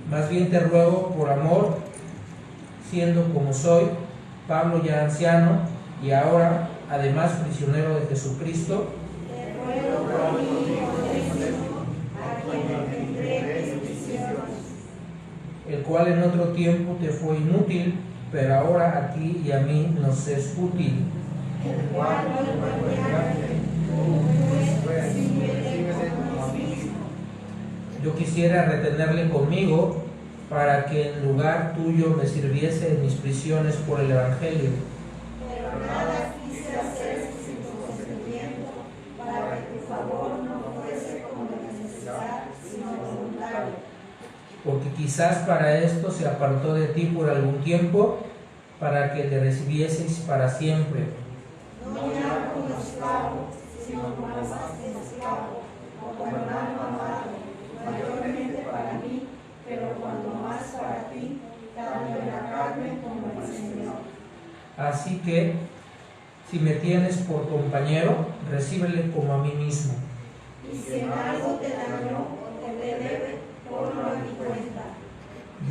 Más bien te ruego por amor, siendo como soy, Pablo ya anciano y ahora además prisionero de Jesucristo, el cual en otro tiempo te fue inútil, pero ahora a ti y a mí nos es útil. Yo quisiera retenerle conmigo para que en lugar tuyo me sirviese en mis prisiones por el Evangelio. Pero nada quise hacer sin tu consentimiento, para que tu favor no fuese como de necesidad, sino voluntario. Porque quizás para esto se apartó de ti por algún tiempo, para que le recibieseis para siempre. No ya como esclavo, sino como más que esclavo, o como hermano amado, mayormente para mí, pero cuando más para ti, tanto en la carne como en el Señor. Así que, si me tienes por compañero, recíbele como a mí mismo. Y si en algo te dañó o te debe, ponlo a mi cuenta.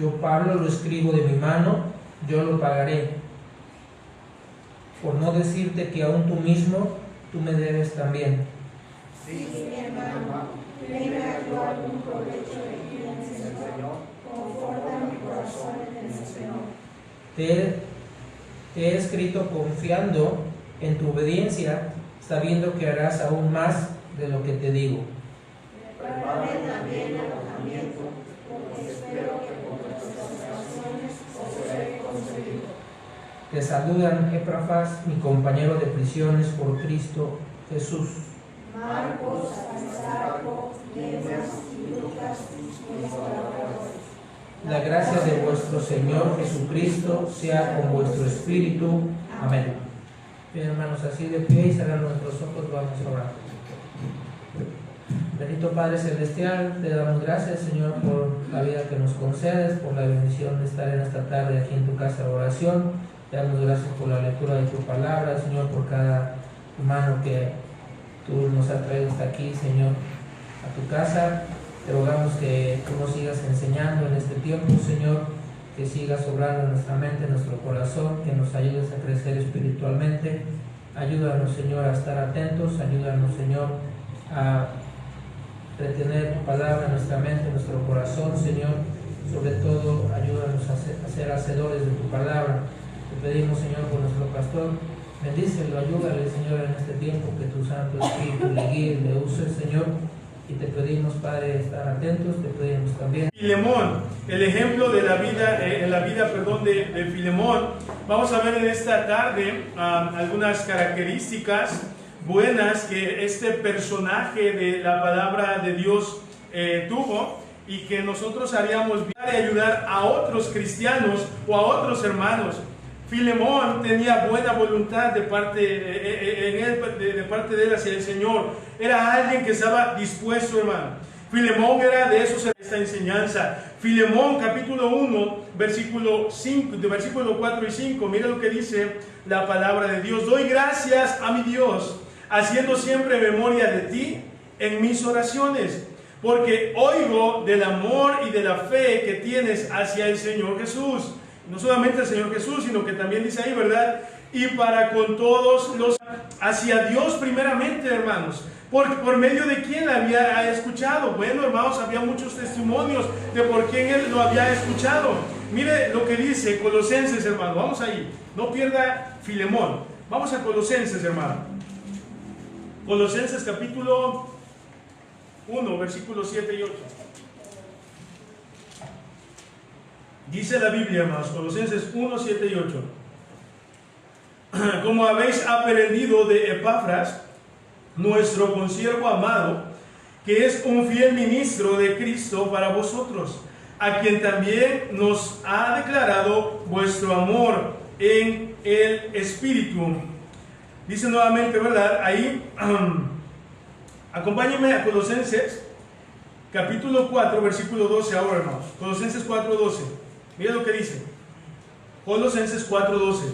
Yo, Pablo, lo escribo de mi mano, yo lo pagaré. Por no decirte que aún tú mismo, tú me debes también. Sí, mi hermano, venga yo algún provecho de ti en el Señor, conforta mi corazón en el Señor. Te he escrito confiando en tu obediencia, sabiendo que harás aún más de lo que te digo. Prepárame también alojamiento, porque espero que por nuestras oraciones os seré concedido. Te saludan Epafras, mi compañero de prisiones por Cristo Jesús. Marcos, Aristarco, Demas y Lucas, mis colaboradores. La gracia de vuestro Señor Jesucristo sea con vuestro espíritu. Amén. Bien, hermanos, así de pie y cerrando nuestros ojos, vamos a orar. Bendito Padre Celestial, te damos gracias, Señor, por la vida que nos concedes, por la bendición de estar en esta tarde aquí en tu casa de oración. Te damos gracias por la lectura de tu palabra, Señor, por cada hermano que tú nos has traído hasta aquí, Señor, a tu casa. Te rogamos que tú nos sigas enseñando en este tiempo, Señor, que sigas obrando en nuestra mente, en nuestro corazón, que nos ayudes a crecer espiritualmente. Ayúdanos, Señor, a estar atentos, ayúdanos, Señor, a retener tu palabra en nuestra mente, en nuestro corazón, Señor. Sobre todo, ayúdanos a ser hacedores de tu palabra. Te pedimos, Señor, por nuestro pastor, bendícelo, ayúdale, Señor, en este tiempo, que tu Santo Espíritu le guíe, le use, Señor. Y te pedimos, Padre, estar atentos, te pedimos también. Filemón, el ejemplo de la vida, de Filemón. Vamos a ver en esta tarde algunas características buenas que este personaje de la palabra de Dios tuvo, y que nosotros haríamos bien de ayudar a otros cristianos o a otros hermanos. Filemón tenía buena voluntad de parte de él hacia el Señor. Era alguien que estaba dispuesto, hermano. Filemón era de eso esta enseñanza. Filemón, capítulo 1, versículo 4 y 5. Mira lo que dice la palabra de Dios. Doy gracias a mi Dios, haciendo siempre memoria de ti en mis oraciones, porque oigo del amor y de la fe que tienes hacia el Señor Jesús. No solamente el Señor Jesús, sino que también dice ahí, ¿verdad? Y para con todos los, hacia Dios primeramente, hermanos. ¿Por medio de quién la había escuchado? Bueno, hermanos, había muchos testimonios de por quién él lo había escuchado. Mire lo que dice Colosenses, hermano. Vamos ahí. No pierda Filemón. Vamos a Colosenses, hermano. Colosenses capítulo 1, versículos 7 y 8. Dice la Biblia, hermanos, Colosenses 1, 7 y 8. Como habéis aprendido de Epafras, nuestro consiervo amado, que es un fiel ministro de Cristo para vosotros, a quien también nos ha declarado vuestro amor en el Espíritu. Dice nuevamente, ¿verdad? Ahí, acompáñenme a Colosenses, capítulo 4, versículo 12 ahora, hermanos. Colosenses 4, 12. Mira lo que dice. Colosenses 4, 12.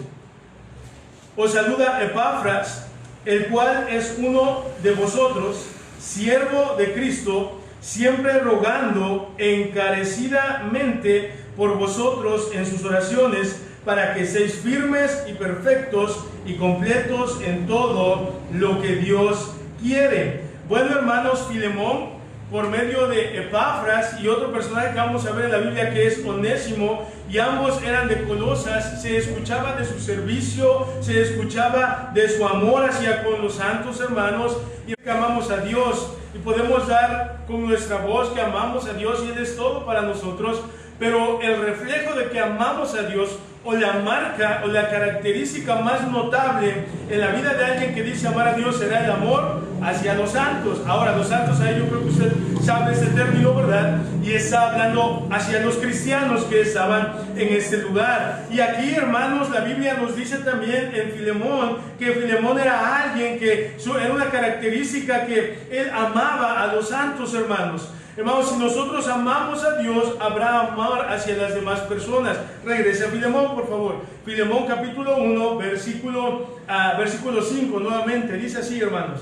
Os saluda Epafras, el cual es uno de vosotros, siervo de Cristo, siempre rogando encarecidamente por vosotros en sus oraciones, para que seáis firmes y perfectos y completos en todo lo que Dios quiere. Bueno, hermanos, Filemón, por medio de Epafras y otro personaje que vamos a ver en la Biblia, que es Onésimo, y ambos eran de Colosas, se escuchaba de su servicio, se escuchaba de su amor hacia con los santos hermanos, y que amamos a Dios, y podemos dar con nuestra voz que amamos a Dios, y Él es todo para nosotros. Pero el reflejo de que amamos a Dios, o la marca o la característica más notable en la vida de alguien que dice amar a Dios, será el amor hacia los santos. Ahora, los santos, ahí yo creo que usted sabe ese término, ¿verdad? Y está hablando hacia los cristianos que estaban en este lugar. Y aquí, hermanos, la Biblia nos dice también en Filemón, que Filemón era alguien que era una característica que él amaba a los santos, hermanos. Hermanos, si nosotros amamos a Dios, habrá amor hacia las demás personas. Regrese a Filemón, por favor. Filemón capítulo 1, versículo 5, nuevamente. Dice así, hermanos: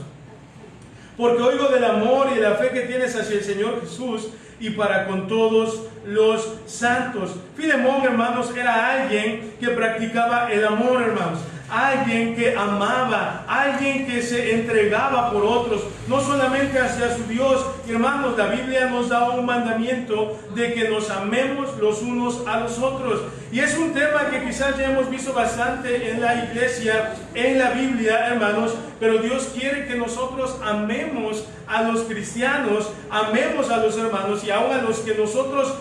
porque oigo del amor y de la fe que tienes hacia el Señor Jesús y para con todos los santos. Filemón, hermanos, era alguien que practicaba el amor, hermanos. Alguien que amaba, alguien que se entregaba por otros, no solamente hacia su Dios. Hermanos, la Biblia nos da un mandamiento de que nos amemos los unos a los otros. Y es un tema que quizás ya hemos visto bastante en la iglesia, en la Biblia, hermanos, pero Dios quiere que nosotros amemos a los cristianos, amemos a los hermanos, y aún a los que nosotros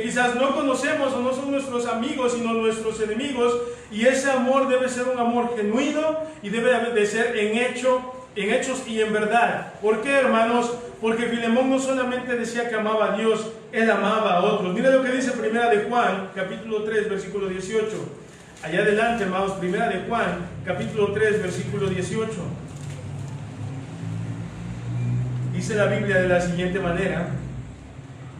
quizás no conocemos o no son nuestros amigos, sino nuestros enemigos. Y ese amor debe ser un amor genuino y debe de ser en hechos y en verdad. ¿Por qué, hermanos? Porque Filemón no solamente decía que amaba a Dios, él amaba a otros. Mira lo que dice Primera de Juan, capítulo 3, versículo 18. Allá adelante, hermanos, Primera de Juan, capítulo 3, versículo 18. Dice la Biblia de la siguiente manera: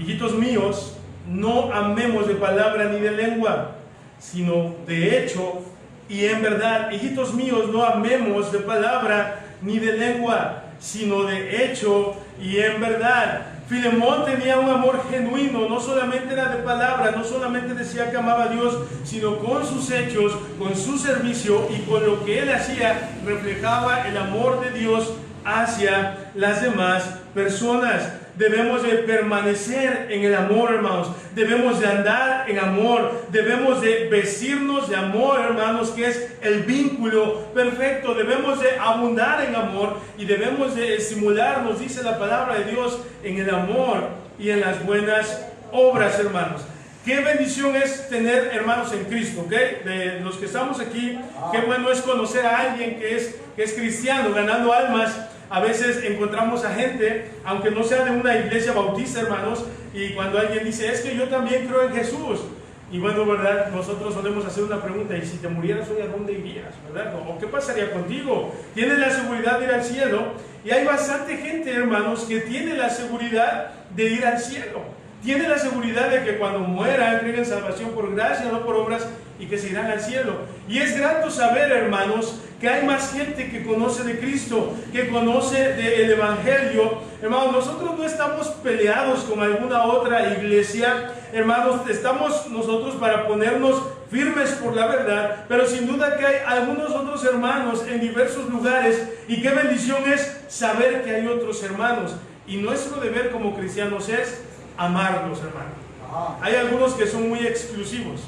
hijitos míos, no amemos de palabra ni de lengua, sino de hecho y en verdad. Hijitos míos, no amemos de palabra ni de lengua, sino de hecho y en verdad. Filemón tenía un amor genuino, no solamente era de palabra, no solamente decía que amaba a Dios, sino con sus hechos, con su servicio y con lo que él hacía, reflejaba el amor de Dios hacia las demás personas. Debemos de permanecer en el amor, hermanos. Debemos de andar en amor. Debemos de vestirnos de amor, hermanos, que es el vínculo perfecto. Debemos de abundar en amor y debemos de estimularnos, dice la palabra de Dios, en el amor y en las buenas obras, hermanos. Qué bendición es tener hermanos en Cristo, ¿ok? De los que estamos aquí, qué bueno es conocer a alguien que es cristiano, ganando almas. A veces encontramos a gente, aunque no sea de una iglesia bautista, hermanos, y cuando alguien dice, es que yo también creo en Jesús. Y bueno, ¿verdad? Nosotros solemos hacer una pregunta: ¿y si te murieras hoy, a dónde irías? ¿Verdad? ¿O qué pasaría contigo? ¿Tienes la seguridad de ir al cielo? Y hay bastante gente, hermanos, que tiene la seguridad de ir al cielo. Tiene la seguridad de que cuando muera entreguen salvación por gracia, no por obras, y que se irán al cielo. Y es grato saber, hermanos, que hay más gente que conoce de Cristo, que conoce del Evangelio. Hermanos, nosotros no estamos peleados con alguna otra iglesia. Hermanos, estamos nosotros para ponernos firmes por la verdad, pero sin duda que hay algunos otros hermanos en diversos lugares, y qué bendición es saber que hay otros hermanos. Y nuestro deber como cristianos es amarlos, hermanos. Hay algunos que son muy exclusivos.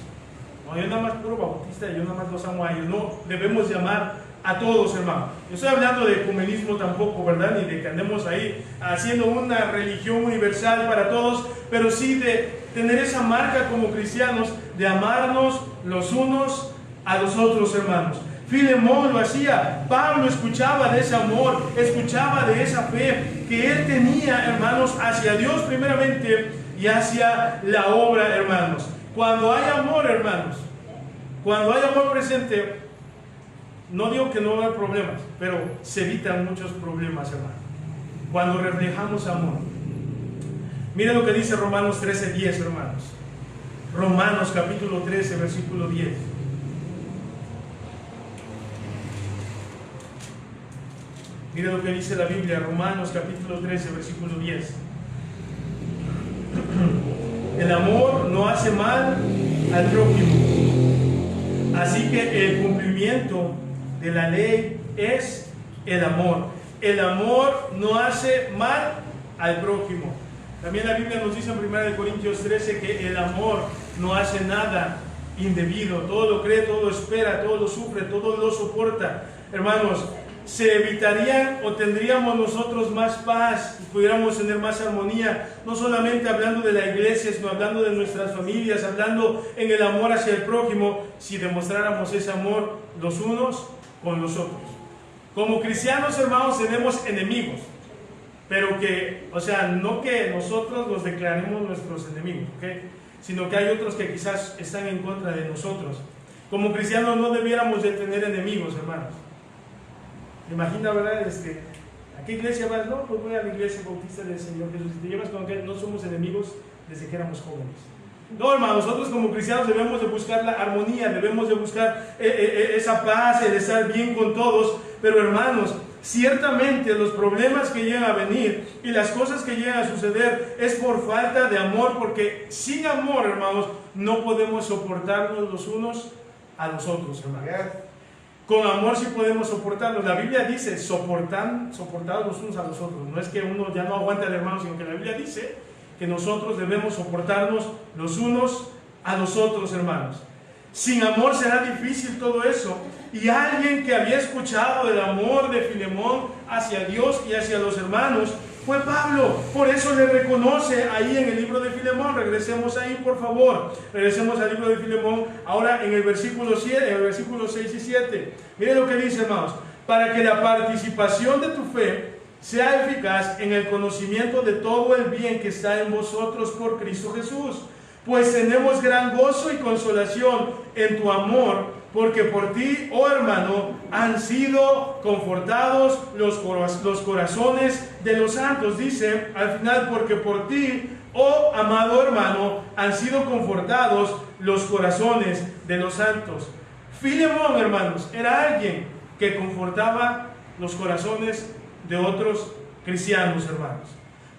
No, yo nada más puro bautista, yo nada más los amo a ellos. No, debemos de amar a todos, hermano. No estoy hablando de ecumenismo tampoco, ¿verdad? Ni de que andemos ahí haciendo una religión universal para todos, pero sí de tener esa marca como cristianos, de amarnos los unos a los otros, hermanos. Filemón lo hacía. Pablo escuchaba de ese amor, escuchaba de esa fe que él tenía, hermanos, hacia Dios primeramente y hacia la obra, hermanos. Cuando hay amor, hermanos, cuando hay amor presente, no digo que no va a haber problemas, pero se evitan muchos problemas, hermanos, cuando reflejamos amor. Miren lo que dice Romanos 13:10, hermanos. Romanos capítulo 13, versículo 10. Mire lo que dice la Biblia, Romanos capítulo 13, versículo 10. El amor no hace mal al prójimo. Así que el cumplimiento de la ley es el amor. El amor no hace mal al prójimo. También la Biblia nos dice en 1 Corintios 13 que el amor no hace nada indebido. Todo lo cree, todo lo espera, todo lo sufre, todo lo soporta. Hermanos, se evitarían o tendríamos nosotros más paz y pudiéramos tener más armonía, no solamente hablando de la iglesia, sino hablando de nuestras familias, hablando en el amor hacia el prójimo, si demostráramos ese amor los unos con los otros. Como cristianos, hermanos, tenemos enemigos, pero que, o sea, no que nosotros los declaremos nuestros enemigos, ¿okay? Sino que hay otros que quizás están en contra de nosotros. Como cristianos no debiéramos de tener enemigos, hermanos. Imagina, ¿verdad? ¿A qué iglesia vas? No, pues voy a la iglesia bautista del Señor Jesús. Si te llevas con que no somos enemigos desde que éramos jóvenes. No, hermano, nosotros como cristianos debemos de buscar la armonía, debemos de buscar esa paz, el estar bien con todos. Pero hermanos, ciertamente los problemas que llegan a venir y las cosas que llegan a suceder es por falta de amor, porque sin amor, hermanos, no podemos soportarnos los unos a los otros, hermanos. Con amor sí podemos soportarnos. La Biblia dice soportados los unos a los otros. No es que uno ya no aguante al hermano, sino que la Biblia dice que nosotros debemos soportarnos los unos a los otros, hermanos. Sin amor será difícil todo eso. Y alguien que había escuchado el amor de Filemón hacia Dios y hacia los hermanos fue Pablo. Por eso le reconoce ahí en el libro de Filemón. Regresemos ahí, por favor. Regresemos al libro de Filemón. Ahora en el versículo 7, en el versículo 6 y 7. Miren lo que dice, hermanos. Para que la participación de tu fe sea eficaz en el conocimiento de todo el bien que está en vosotros por Cristo Jesús. Pues tenemos gran gozo y consolación en tu amor, porque por ti, oh hermano, han sido confortados los corazones de los santos. Dice al final, porque por ti, oh amado hermano, han sido confortados los corazones de los santos. Filemón, hermanos, era alguien que confortaba los corazones de otros cristianos, hermanos.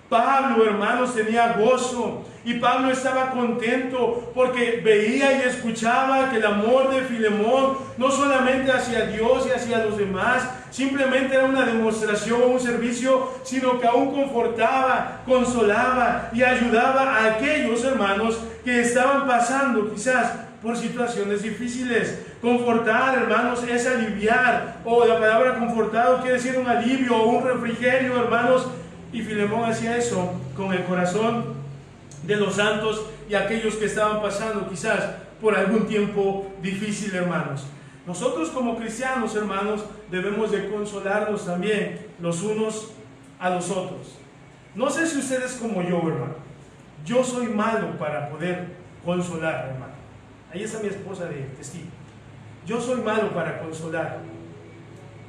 Pablo, hermanos, tenía gozo y Pablo estaba contento porque veía y escuchaba que el amor de Filemón no solamente hacia Dios y hacia los demás simplemente era una demostración o un servicio, sino que aún confortaba, consolaba y ayudaba a aquellos hermanos que estaban pasando quizás por situaciones difíciles. Confortar, hermanos, es aliviar, o la palabra confortado quiere decir un alivio o un refrigerio, hermanos. Y Filemón hacía eso con el corazón de los santos y aquellos que estaban pasando quizás por algún tiempo difícil, hermanos. Nosotros como cristianos, hermanos, debemos de consolarnos también los unos a los otros. No sé si ustedes como yo, hermano. Yo soy malo para poder consolar, hermano. Ahí está mi esposa de testigo. Yo soy malo para consolar.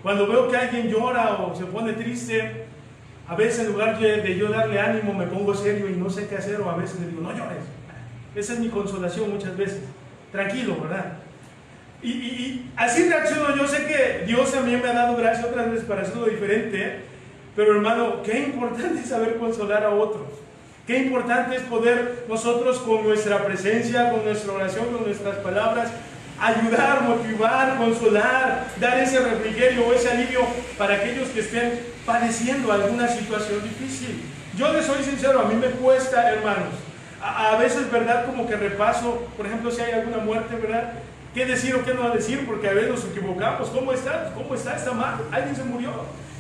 Cuando veo que alguien llora o se pone triste, a veces en lugar de yo darle ánimo me pongo serio y no sé qué hacer, o a veces le digo, no llores. Esa es mi consolación muchas veces. Tranquilo, ¿verdad? Y así reacciono. Yo sé que Dios también me ha dado gracia otras veces para hacerlo diferente, pero hermano, qué importante es saber consolar a otros. Qué importante es poder nosotros con nuestra presencia, con nuestra oración, con nuestras palabras, ayudar, motivar, consolar, dar ese refrigerio o ese alivio para aquellos que estén padeciendo alguna situación difícil. Yo les soy sincero, a mí me cuesta, hermanos. A veces, ¿verdad? Como que repaso, por ejemplo, si hay alguna muerte, ¿verdad? ¿Qué decir o qué no decir? Porque a veces nos equivocamos. ¿Cómo está? ¿Cómo está? ¿Está mal? ¿Alguien se murió?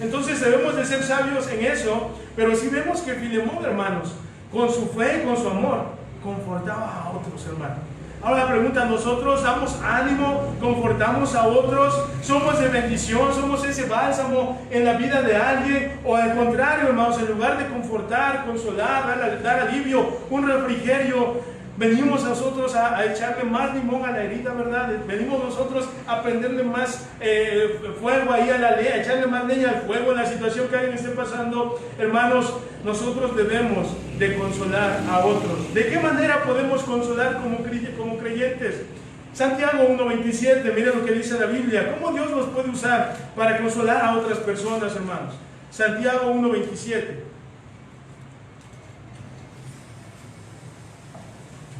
Entonces debemos de ser sabios en eso. Pero si vemos que Filemón, hermanos, con su fe y con su amor, confortaba a otros, hermanos. Ahora la pregunta, ¿nosotros damos ánimo, confortamos a otros, somos de bendición, somos ese bálsamo en la vida de alguien? O al contrario, hermanos, en lugar de confortar, consolar, dar alivio, un refrigerio, venimos nosotros a echarle más limón a la herida, ¿verdad? Venimos nosotros a prenderle más fuego ahí a echarle más leña al fuego en la situación que alguien esté pasando. Hermanos, nosotros debemos de consolar a otros. ¿De qué manera podemos consolar como creyentes? Santiago 1:27, miren lo que dice la Biblia. ¿Cómo Dios nos puede usar para consolar a otras personas, hermanos? Santiago 1:27.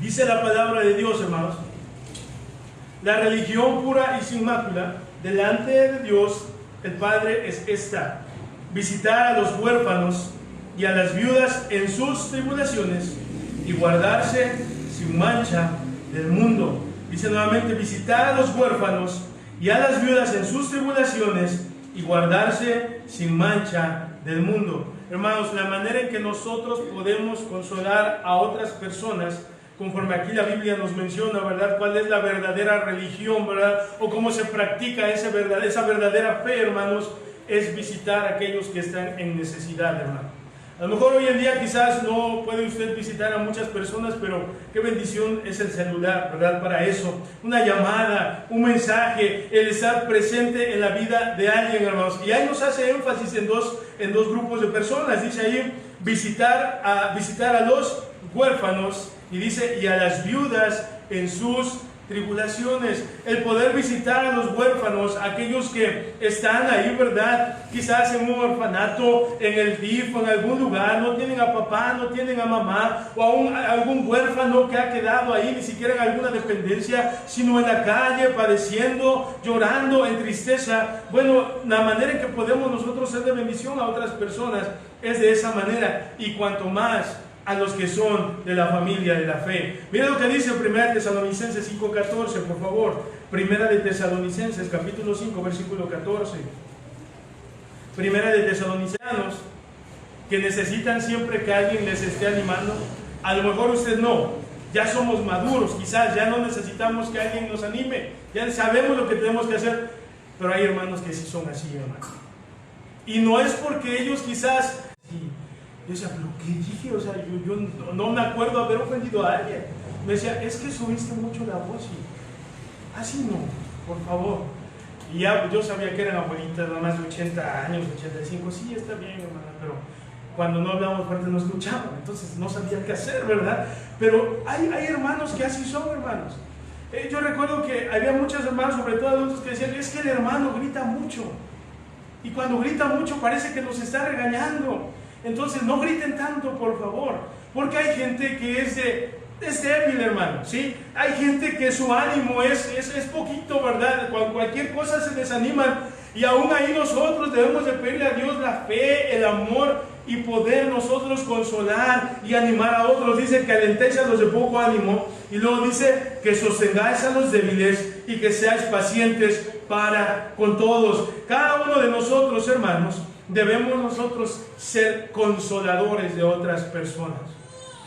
Dice la palabra de Dios, hermanos: la religión pura y sin mácula delante de Dios el Padre es esta: visitar a los huérfanos y a las viudas en sus tribulaciones y guardarse sin mancha del mundo. Dice nuevamente: visitar a los huérfanos y a las viudas en sus tribulaciones y guardarse sin mancha del mundo. Hermanos, la manera en que nosotros podemos consolar a otras personas, conforme aquí la Biblia nos menciona, ¿verdad?, cuál es la verdadera religión, ¿verdad?, o cómo se practica esa verdadera fe, hermanos, es visitar a aquellos que están en necesidad, hermano. A lo mejor hoy en día quizás no puede usted visitar a muchas personas, pero qué bendición es el celular, ¿verdad?, para eso. Una llamada, un mensaje, el estar presente en la vida de alguien, hermanos. Y ahí nos hace énfasis en dos grupos de personas. Dice ahí, visitar a los huérfanos, y dice, y a las viudas en sus tribulaciones. El poder visitar a los huérfanos, aquellos que están ahí, ¿verdad?, quizás en un orfanato, en el DIF, en algún lugar, no tienen a papá, no tienen a mamá, o aún algún huérfano que ha quedado ahí, ni siquiera en alguna dependencia, sino en la calle, padeciendo, llorando, en tristeza. Bueno, la manera en que podemos nosotros ser de bendición a otras personas es de esa manera, y cuanto más a los que son de la familia de la fe. Mira lo que dice 1 Tesalonicenses 5:14, por favor. 1 de Tesalonicenses, capítulo 5, versículo 14. 1 de Tesalonicenses, que necesitan siempre que alguien les esté animando. A lo mejor usted no, ya somos maduros, quizás ya no necesitamos que alguien nos anime, ya sabemos lo que tenemos que hacer, pero hay hermanos que sí son así, hermanos. Y no es porque ellos quizás... Yo decía, ¿pero qué dije? O sea, yo no me acuerdo haber ofendido a alguien. Me decía, es que subiste mucho la voz y así no, por favor. Y ya yo sabía que eran abuelitas, nada más de 80 años, 85. Sí, está bien, hermana, pero cuando no hablamos fuerte no escuchaban. Entonces no sabía qué hacer, ¿verdad? Pero hay hermanos que así son, hermanos. Yo recuerdo que había muchos hermanos, sobre todo adultos, que decían, es que el hermano grita mucho. Y cuando grita mucho parece que nos está regañando. Entonces no griten tanto, por favor, porque hay gente que es débil, hermano, ¿sí? Hay gente que su ánimo es poquito, ¿verdad? Cualquier cosa se desaniman, y aún ahí nosotros debemos de pedirle a Dios la fe, el amor, y poder nosotros consolar y animar a otros. Dice que alentéis a los de poco ánimo, y luego dice que sostengáis a los débiles y que seáis pacientes para con todos. Cada uno de nosotros, hermanos, debemos nosotros ser consoladores de otras personas.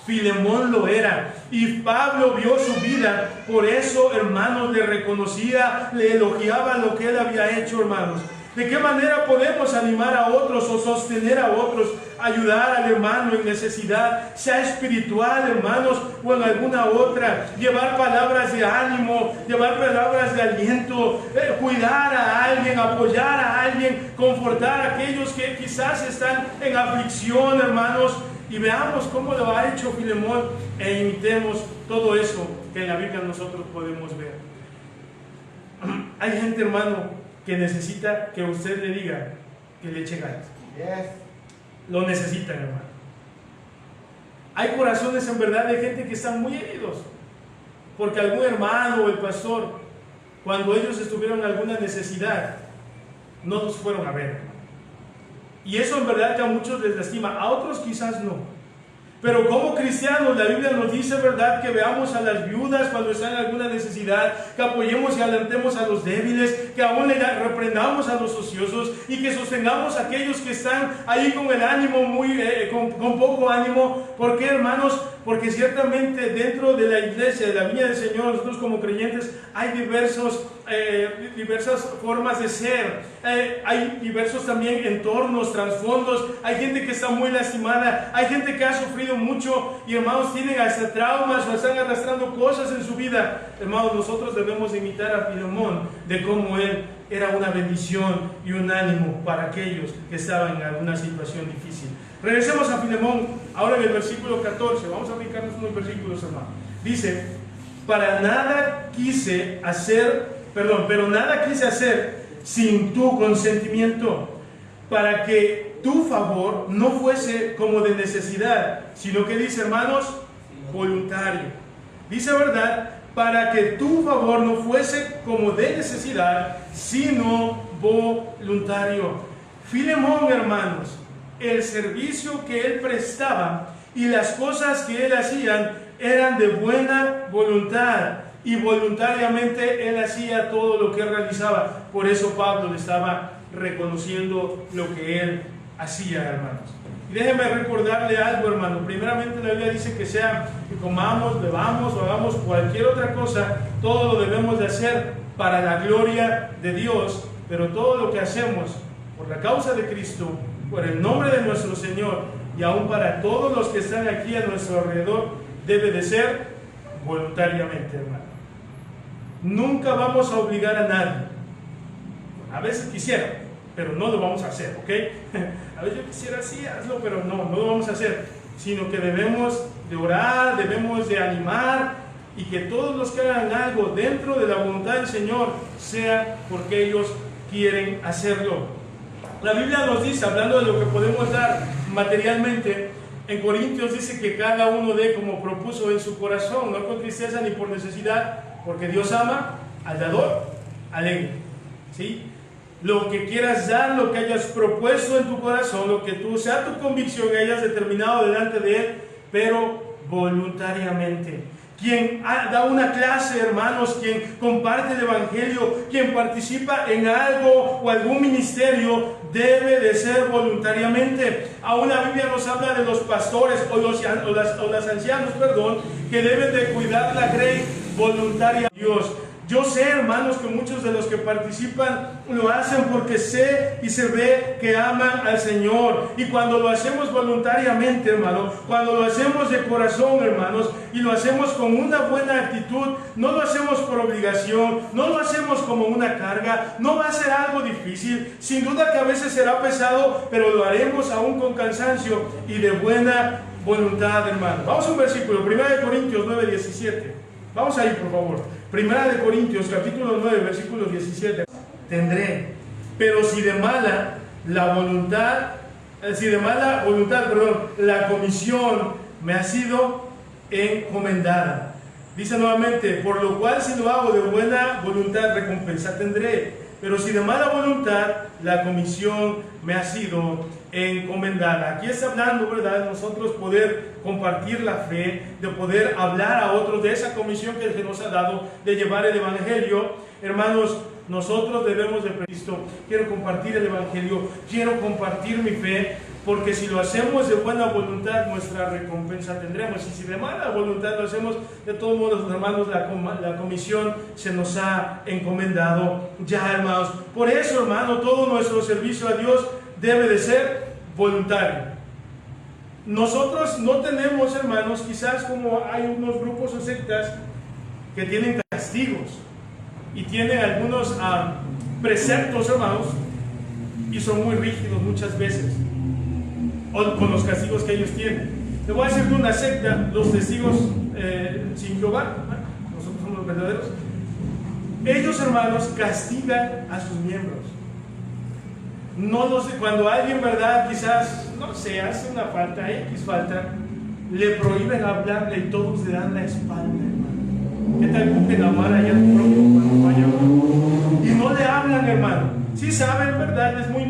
Filemón lo era, y Pablo vio su vida, por eso, hermanos, le reconocía, le elogiaba lo que él había hecho, hermanos. ¿De qué manera podemos animar a otros o sostener a otros, ayudar al hermano en necesidad, sea espiritual, hermanos, o en alguna otra? Llevar palabras de ánimo, llevar palabras de aliento, cuidar a alguien, apoyar a alguien, confortar a aquellos que quizás están en aflicción, hermanos. Y veamos cómo lo ha hecho Filemón, e imitemos todo eso que en la Biblia nosotros podemos ver. Hay gente, hermano, que necesita que usted le diga que le eche ganas. Yes. Lo necesitan, hermano. Hay corazones en verdad de gente que están muy heridos, porque algún hermano o el pastor, cuando ellos estuvieron en alguna necesidad, no los fueron a ver, hermano. Y eso en verdad que a muchos les lastima, a otros quizás no. Pero como cristianos, la Biblia nos dice, ¿verdad?, que veamos a las viudas cuando están en alguna necesidad, que apoyemos y alentemos a los débiles, que aún le reprendamos a los ociosos, y que sostengamos a aquellos que están ahí con el ánimo con poco ánimo. ¿Por qué, hermanos? Porque ciertamente dentro de la iglesia, de la viña del Señor, nosotros como creyentes, hay diversas formas de ser, hay diversos también entornos, trasfondos. Hay gente que está muy lastimada, hay gente que ha sufrido mucho, y hermanos, tienen hasta traumas o están arrastrando cosas en su vida. Hermanos, nosotros debemos imitar a Filemón, de cómo él era una bendición y un ánimo para aquellos que estaban en alguna situación difícil. Regresemos a Filemón, ahora en el versículo 14, vamos a brincarnos unos versículos, hermano. Dice, pero nada quise hacer sin tu consentimiento, para que tu favor no fuese como de necesidad, sino que dice, hermanos, voluntario. Dice, ¿verdad? Para que tu favor no fuese como de necesidad, sino voluntario. Filemón, hermanos, el servicio que él prestaba y las cosas que él hacía eran de buena voluntad, y voluntariamente él hacía todo lo que él realizaba. Por eso Pablo le estaba reconociendo lo que él hacía, hermanos. Y déjenme recordarle algo, hermano. Primeramente la Biblia dice que que comamos, bebamos o hagamos cualquier otra cosa, todo lo debemos de hacer para la gloria de Dios, pero todo lo que hacemos por la causa de Cristo, por el nombre de nuestro Señor, y aún para todos los que están aquí a nuestro alrededor, debe de ser voluntariamente, hermano. Nunca vamos a obligar a nadie. A veces quisiera, pero no lo vamos a hacer, ¿ok? A veces yo quisiera, sí, hazlo, pero no lo vamos a hacer, sino que debemos de orar, debemos de animar, y que todos los que hagan algo dentro de la voluntad del Señor sea porque ellos quieren hacerlo. La Biblia nos dice, hablando de lo que podemos dar materialmente, en Corintios dice que cada uno dé como propuso en su corazón, no con tristeza ni por necesidad, porque Dios ama al dador alegre. ¿Sí? Lo que quieras dar, lo que hayas propuesto en tu corazón, lo que sea tu convicción, que hayas determinado delante de Él, pero voluntariamente. Quien da una clase, hermanos, quien comparte el Evangelio, quien participa en algo o algún ministerio, debe de ser voluntariamente. Aún la Biblia nos habla de los pastores o los ancianos, que deben de cuidar la grey voluntariamente. Dios. Yo sé, hermanos, que muchos de los que participan lo hacen porque sé y se ve que aman al Señor. Y cuando lo hacemos voluntariamente, hermanos, cuando lo hacemos de corazón, hermanos, y lo hacemos con una buena actitud, no lo hacemos por obligación, no lo hacemos como una carga, no va a ser algo difícil. Sin duda que a veces será pesado, pero lo haremos aún con cansancio y de buena voluntad, hermanos. Vamos a un versículo, 1 Corintios 9:17. Vamos ahí, por favor. 1 Corintios, capítulo 9, versículo 17. Tendré, pero si de mala voluntad, la comisión me ha sido encomendada. Dice nuevamente, por lo cual si lo hago de buena voluntad, recompensa tendré. Pero si de mala voluntad, la comisión me ha sido encomendada. Aquí está hablando, ¿verdad?, de nosotros poder compartir la fe, de poder hablar a otros de esa comisión que nos ha dado, de llevar el Evangelio. Hermanos, nosotros debemos de Cristo. Quiero compartir el Evangelio, quiero compartir mi fe, porque si lo hacemos de buena voluntad, nuestra recompensa tendremos. Y si de mala voluntad lo hacemos, de todos modos, hermanos, la comisión se nos ha encomendado ya, hermanos. Por eso, hermano, todo nuestro servicio a Dios debe de ser voluntario. Nosotros no tenemos, hermanos, quizás como hay unos grupos o sectas que tienen castigos y tienen algunos preceptos, hermanos, y son muy rígidos muchas veces con los castigos que ellos tienen. Te voy a decir de una secta, los testigos sin Jehová, nosotros somos los verdaderos. Ellos, hermanos, castigan a sus miembros. Cuando alguien, verdad, quizás, no sé, hace una falta, X falta, le prohíben hablarle y todos le dan la espalda, hermano. ¿Qué tal busquen amar allá al prójimo cuando vaya? Y no le hablan, hermano. Sí saben, ¿verdad? Es muy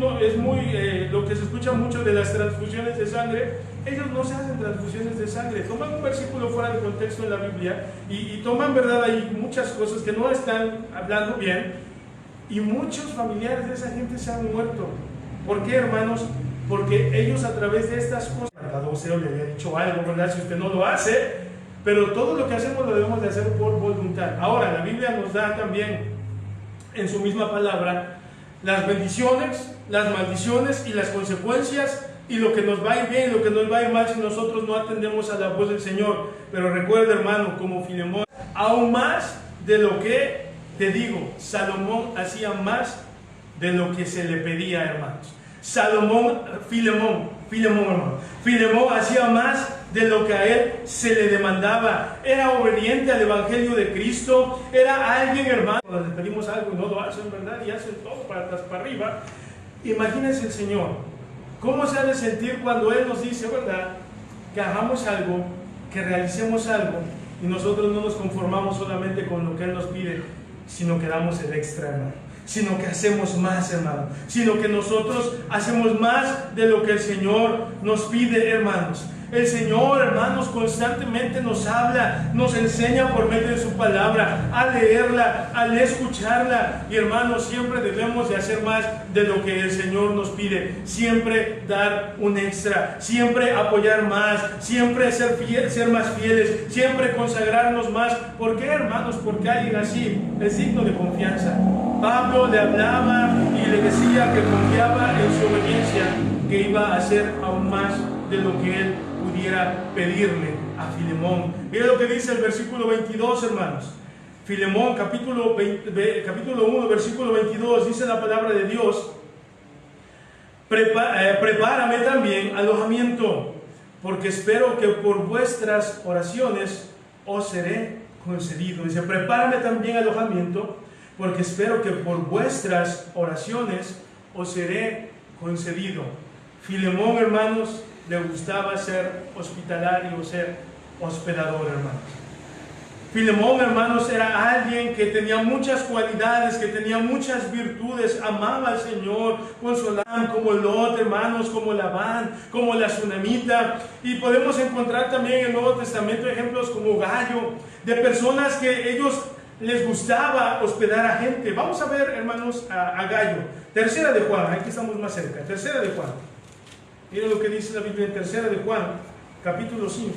lo que se escucha mucho de las transfusiones de sangre. Ellos no se hacen transfusiones de sangre. Toman un versículo fuera de contexto en la Biblia y toman, ¿verdad?, ahí muchas cosas que no están hablando bien. Y muchos familiares de esa gente se han muerto. ¿Por qué, hermanos? Porque ellos a través de estas cosas, a 12 le había dicho algo, ¿verdad?, si usted no lo hace, pero todo lo que hacemos lo debemos de hacer por voluntad. Ahora, la Biblia nos da también en su misma palabra las bendiciones, las maldiciones y las consecuencias, y lo que nos va a ir bien y lo que nos va a ir mal si nosotros no atendemos a la voz del Señor. Pero recuerda, hermano, como Filemón, aún más de lo que te digo, Salomón hacía más de lo que se le pedía, hermanos. Filemón, hermano. Filemón hacía más de lo que a él se le demandaba. Era obediente al Evangelio de Cristo. Era alguien, hermano, cuando le pedimos algo y no lo hacen, ¿verdad? Y hacen todo para atrás, para arriba. Imagínense el Señor, ¿cómo se ha de sentir cuando Él nos dice, verdad, que hagamos algo, que realicemos algo, y nosotros no nos conformamos solamente con lo que Él nos pide, sino que damos el extra, hermano, sino que hacemos más, hermano, sino que nosotros hacemos más de lo que el Señor nos pide, hermanos? El Señor, hermanos, constantemente nos habla, nos enseña por medio de su palabra, a leerla, al escucharla. Y hermanos, siempre debemos de hacer más de lo que el Señor nos pide. Siempre dar un extra, siempre apoyar más, siempre ser más fieles, siempre consagrarnos más. ¿Por qué, hermanos? Porque alguien así es digno de confianza. Pablo le hablaba y le decía que confiaba en su obediencia, que iba a hacer aún más de lo que él pudiera pedirle a Filemón. Mira lo que dice el versículo 22, hermanos. Filemón, capítulo 1, versículo 22, dice la palabra de Dios: prepárame también alojamiento, porque espero que por vuestras oraciones os seré concedido. Dice, prepárame también alojamiento, porque espero que por vuestras oraciones os seré concedido. Filemón, hermanos, le gustaba ser hospitalario, ser hospedador, hermanos. Filemón, hermanos, era alguien que tenía muchas cualidades, que tenía muchas virtudes, amaba al Señor, consolaba, como Lot, hermanos, como Labán, como la Sunamita. Y podemos encontrar también en el Nuevo Testamento ejemplos como Gallo, de personas que ellos les gustaba hospedar a gente. Vamos a ver, hermanos, a Gallo. Tercera de Juan, aquí estamos más cerca. Tercera de Juan. Miren lo que dice la Biblia en Tercera de Juan, capítulo 5.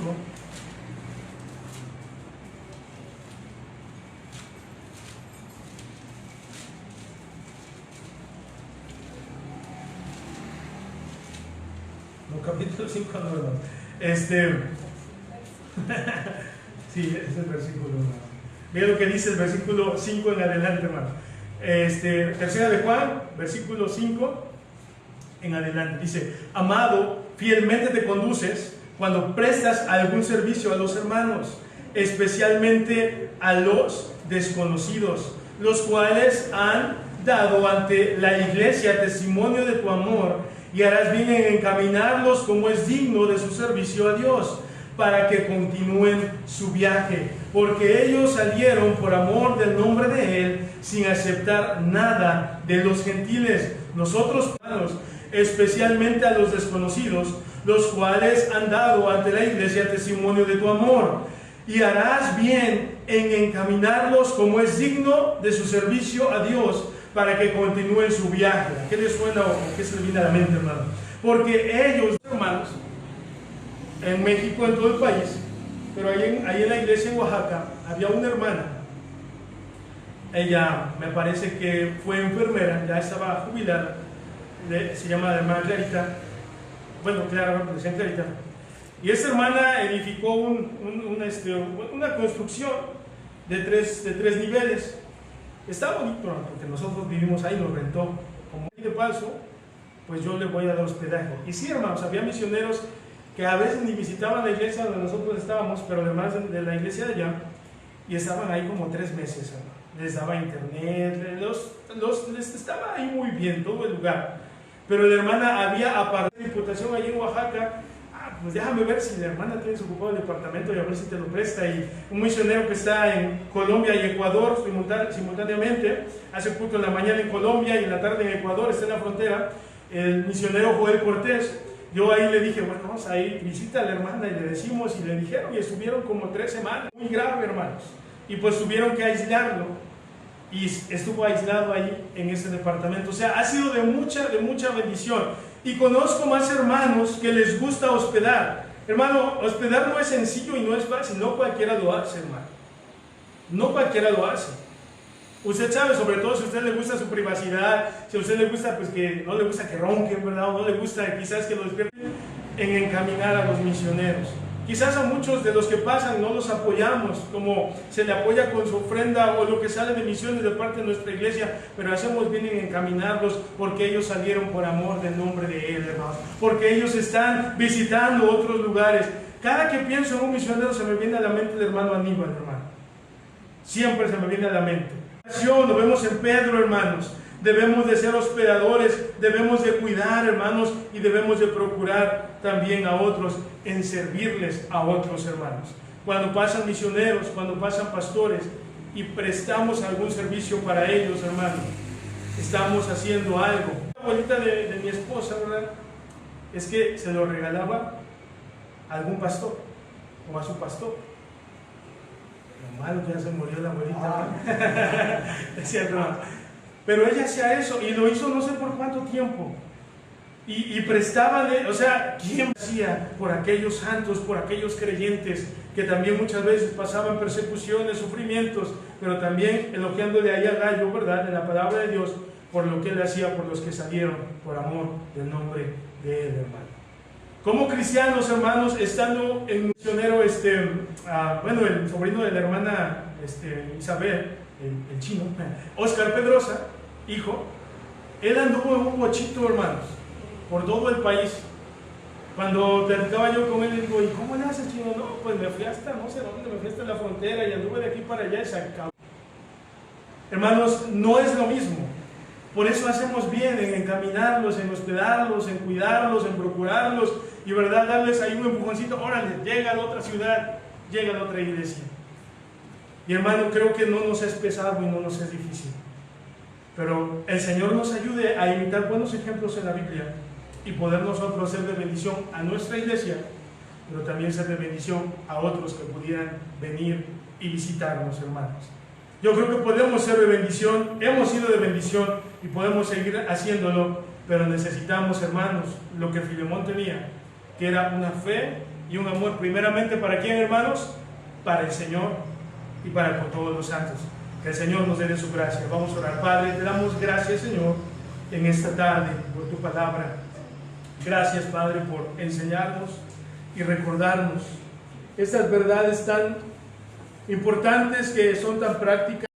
No, capítulo 5 no, hermano. Sí, es el versículo 1. Miren lo que dice el versículo 5 en adelante, hermano. Tercera de Juan, versículo 5 en adelante. Dice: amado, fielmente te conduces cuando prestas algún servicio a los hermanos, especialmente a los desconocidos, los cuales han dado ante la iglesia testimonio de tu amor, y harás bien en encaminarlos como es digno de su servicio a Dios, para que continúen su viaje, porque ellos salieron por amor del nombre de Él, sin aceptar nada de los gentiles. Nosotros, hermanos, especialmente a los desconocidos, los cuales han dado ante la iglesia testimonio de tu amor, y harás bien en encaminarlos como es digno de su servicio a Dios, para que continúen su viaje. ¿Qué les suena o qué se les viene a la mente, hermano? Porque ellos, hermanos, en México, en todo el país, pero ahí en la iglesia en Oaxaca, había una hermana. Ella, me parece que fue enfermera, ya estaba jubilada, se llama la hermana Clarita. Bueno, Clara, decían Clarita. Y esta hermana edificó una construcción de tres niveles. Está bonito, porque nosotros vivimos ahí, nos rentó. Como de paso, pues yo le voy a dar hospedaje. Y sí, hermanos, había misioneros que a veces ni visitaban la iglesia donde nosotros estábamos, pero además de la iglesia de allá, y estaban ahí como 3 meses, hermano. Les daba internet, les estaba ahí muy bien todo el lugar. Pero la hermana había apartado de diputación allí en Oaxaca. Pues déjame ver si la hermana tiene ocupado el departamento y a ver si te lo presta. Y un misionero que está en Colombia y Ecuador simultáneamente, hace culto en la mañana en Colombia y en la tarde en Ecuador, está en la frontera, el misionero Joel Cortés. Yo ahí le dije, bueno, vamos a ir, visita a la hermana, y le decimos, y le dijeron, y estuvieron como 3 semanas, muy grave, hermanos, y pues tuvieron que aislarlo, y estuvo aislado ahí en ese departamento. O sea, ha sido de mucha bendición. Y conozco más hermanos que les gusta hospedar. Hermano, hospedar no es sencillo y no es fácil. No cualquiera lo hace, hermano. No cualquiera lo hace. Usted sabe, sobre todo si a usted le gusta su privacidad, si a usted le gusta, pues que no le gusta que ronquen, ¿verdad? O no le gusta quizás que lo despierten, en encaminar a los misioneros. Quizás a muchos de los que pasan no los apoyamos, como se le apoya con su ofrenda o lo que sale de misiones de parte de nuestra iglesia, pero hacemos bien en encaminarlos porque ellos salieron por amor del nombre de Él, hermanos, porque ellos están visitando otros lugares. Cada que pienso en un misionero se me viene a la mente el hermano Aníbal, hermano. Siempre se me viene a la mente. Lo vemos en Pedro, hermanos. Debemos de ser hospedadores, debemos de cuidar, hermanos, y debemos de procurar también a otros en servirles a otros, hermanos. Cuando pasan misioneros, cuando pasan pastores y prestamos algún servicio para ellos, hermanos, estamos haciendo algo. La abuelita de mi esposa, ¿verdad? Es que se lo regalaba a algún pastor o a su pastor. Lo malo que ya se murió la abuelita, decía el hermano. Pero ella hacía eso y lo hizo no sé por cuánto tiempo. Y prestaba, o sea, ¿quién hacía por aquellos santos, por aquellos creyentes que también muchas veces pasaban persecuciones, sufrimientos, pero también elogiándole ahí a Gallo, ¿verdad?, en la palabra de Dios, por lo que él hacía por los que salieron por amor del nombre de él, hermano. Como cristianos, hermanos, estando en misionero, el sobrino de la hermana Isabel, el chino, Oscar Pedrosa, hijo, él anduvo en un bochito, hermanos, por todo el país. Cuando platicaba yo con él, le digo, ¿y cómo le haces, chino? No, pues me fui hasta no sé dónde, me fui hasta la frontera y anduve de aquí para allá y se acabó. Hermanos, no es lo mismo. Por eso hacemos bien en encaminarlos, en hospedarlos, en cuidarlos, en procurarlos y, verdad, darles ahí un empujoncito. Órale, llega a la otra ciudad, llega a la otra iglesia. Y, hermano, creo que no nos es pesado y no nos es difícil. Pero el Señor nos ayude a imitar buenos ejemplos en la Biblia y poder nosotros ser de bendición a nuestra iglesia, pero también ser de bendición a otros que pudieran venir y visitarnos, hermanos. Yo creo que podemos ser de bendición, hemos sido de bendición y podemos seguir haciéndolo, pero necesitamos, hermanos, lo que Filemón tenía, que era una fe y un amor, primeramente, ¿para quién, hermanos? Para el Señor y para con todos los santos. Que el Señor nos dé de su gracia. Vamos a orar. Padre, te damos gracias, Señor, en esta tarde por tu palabra. Gracias, Padre, por enseñarnos y recordarnos estas verdades tan importantes que son tan prácticas.